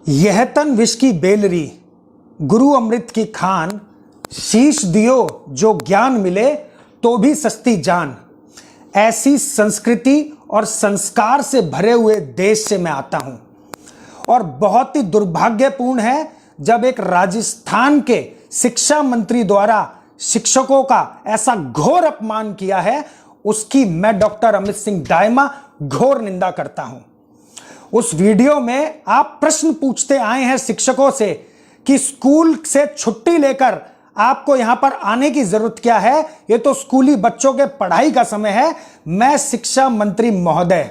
यह तन विष की बेलरी, गुरु अमृत की खान, शीश दियो जो ज्ञान मिले तो भी सस्ती जान। ऐसी संस्कृति और संस्कार से भरे हुए देश से मैं आता हूं और बहुत ही दुर्भाग्यपूर्ण है जब एक राजस्थान के शिक्षा मंत्री द्वारा शिक्षकों का ऐसा घोर अपमान किया है। उसकी मैं डॉक्टर अमित सिंह दाइमा घोर निंदा करता हूं। उस वीडियो में आप प्रश्न पूछते आए हैं शिक्षकों से कि स्कूल से छुट्टी लेकर आपको यहां पर आने की जरूरत क्या है, ये तो स्कूली बच्चों के पढ़ाई का समय है। मैं शिक्षा मंत्री महोदय,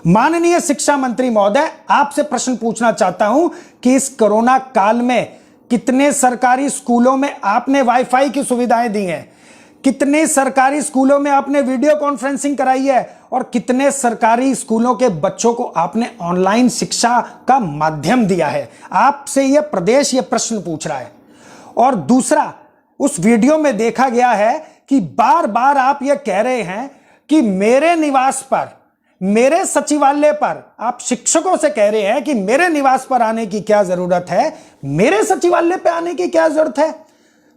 माननीय शिक्षा मंत्री महोदय, आपसे प्रश्न पूछना चाहता हूं कि इस कोरोना काल में कितने सरकारी स्कूलों में आपने वाईफाई की सुविधाएं दी हैं, कितने सरकारी स्कूलों में आपने वीडियो कॉन्फ्रेंसिंग कराई है और कितने सरकारी स्कूलों के बच्चों को आपने ऑनलाइन शिक्षा का माध्यम दिया है। आपसे यह प्रदेश यह प्रश्न पूछ रहा है। और दूसरा, उस वीडियो में देखा गया है कि बार बार आप यह कह रहे हैं कि मेरे निवास पर, मेरे सचिवालय पर, आप शिक्षकों से कह रहे हैं कि मेरे निवास पर आने की क्या जरूरत है, मेरे सचिवालय पर आने की क्या जरूरत है।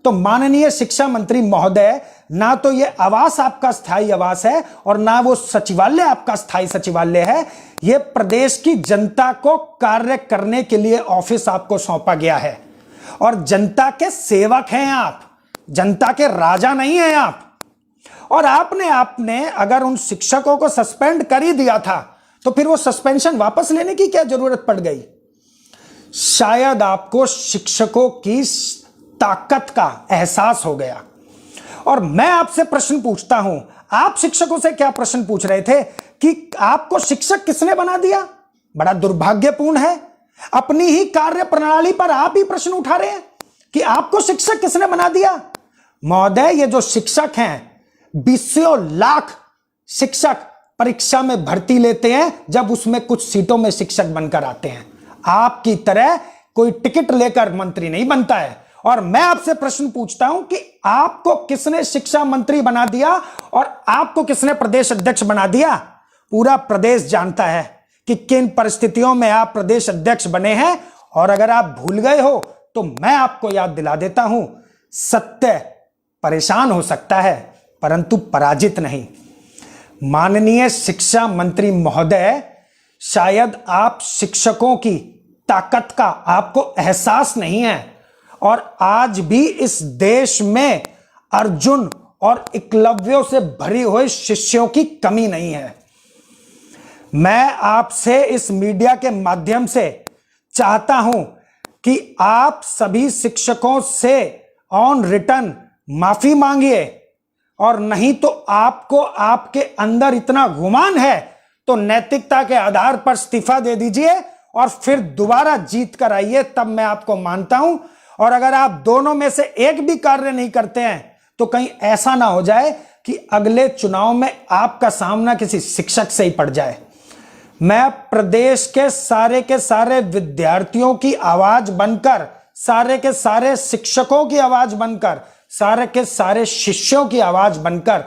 तो माननीय शिक्षा मंत्री महोदय, ना तो यह आवास आपका स्थायी आवास है और ना वो सचिवालय आपका स्थायी सचिवालय है। यह प्रदेश की जनता को कार्य करने के लिए ऑफिस आपको सौंपा गया है और जनता के सेवक हैं आप, जनता के राजा नहीं हैं आप। और आपने अगर उन शिक्षकों को सस्पेंड कर ही दिया था तो फिर वो सस्पेंशन वापस लेने की क्या जरूरत पड़ गई। शायद आपको शिक्षकों की ताकत का एहसास हो गया। और मैं आपसे प्रश्न पूछता हूं, आप शिक्षकों से क्या प्रश्न पूछ रहे थे कि आपको शिक्षक किसने बना दिया। बड़ा दुर्भाग्यपूर्ण है, अपनी ही कार्य प्रणाली पर आप ही प्रश्न उठा रहे हैं कि आपको शिक्षक किसने बना दिया। महोदय, ये जो शिक्षक हैं, 20 लाख शिक्षक परीक्षा में भर्ती लेते हैं जब उसमें कुछ सीटों में शिक्षक बनकर आते हैं। आपकी तरह कोई टिकट लेकर मंत्री नहीं बनता है। और मैं आपसे प्रश्न पूछता हूं कि आपको किसने शिक्षा मंत्री बना दिया और आपको किसने प्रदेश अध्यक्ष बना दिया। पूरा प्रदेश जानता है कि किन परिस्थितियों में आप प्रदेश अध्यक्ष बने हैं। और अगर आप भूल गए हो तो मैं आपको याद दिला देता हूं, सत्य परेशान हो सकता है परंतु पराजित नहीं। माननीय शिक्षा मंत्री महोदय, शायद आप शिक्षकों की ताकत का आपको एहसास नहीं है और आज भी इस देश में अर्जुन और एकलव्यों से भरी हुई शिष्यों की कमी नहीं है। मैं आपसे इस मीडिया के माध्यम से चाहता हूं कि आप सभी शिक्षकों से ऑन रिटर्न माफी मांगिए और नहीं तो आपको, आपके अंदर इतना गुमान है तो नैतिकता के आधार पर इस्तीफा दे दीजिए और फिर दोबारा जीत कर आइए, तब मैं आपको मानता हूं। और अगर आप दोनों में से एक भी कार्य नहीं करते हैं तो कहीं ऐसा ना हो जाए कि अगले चुनाव में आपका सामना किसी शिक्षक से ही पड़ जाए। मैं प्रदेश के सारे विद्यार्थियों की आवाज बनकर, सारे के सारे शिक्षकों की आवाज बनकर, सारे के सारे शिष्यों की आवाज बनकर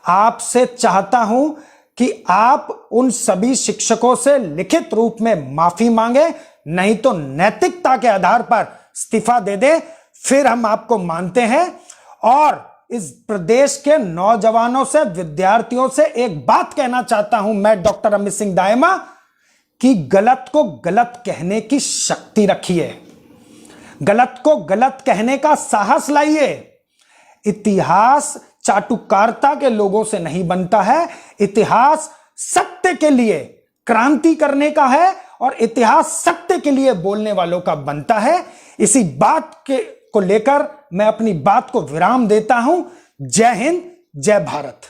आपसे चाहता हूं कि आप उन सभी शिक्षकों से लिखित रूप में माफी मांगे, नहीं तो नैतिकता के आधार पर इस्तीफा दे दे, फिर हम आपको मानते हैं। और इस प्रदेश के नौजवानों से, विद्यार्थियों से एक बात कहना चाहता हूं मैं डॉक्टर अमित सिंह दाइमा, कि गलत को गलत कहने की शक्ति रखिए, गलत को गलत कहने का साहस लाइए। इतिहास चाटुकारिता के लोगों से नहीं बनता है, इतिहास सत्य के लिए क्रांति करने का है और इतिहास सत्य के लिए बोलने वालों का बनता है। इसी बात को लेकर मैं अपनी बात को विराम देता हूं। जय हिंद, जय भारत।